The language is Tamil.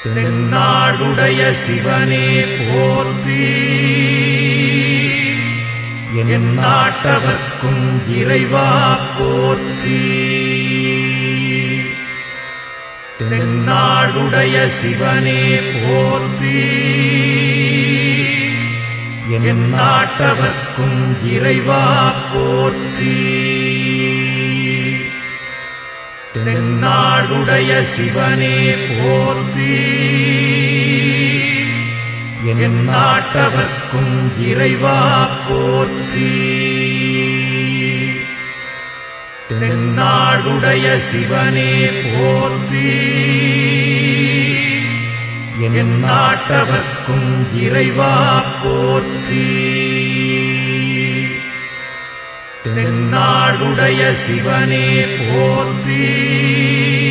தென்னாடுடைய சிவனே போற்றி. என் நாட்டவர்க்கும் இறைவா போற்றி. தென்னாடுடைய சிவனே போற்றி. என் நாட்டவர்க்கும் இறைவா போற்றி. தென்னாடுடைய சிவனே போற்றி. என் நாட்டவர்க்கும் இறைவா போற்றி. தென்னாடுடைய சிவனே போற்றி. என் நாட்டவர்க்கும் இறைவா போற்றி. தென்னாடுடைய சிவனே போற்றி.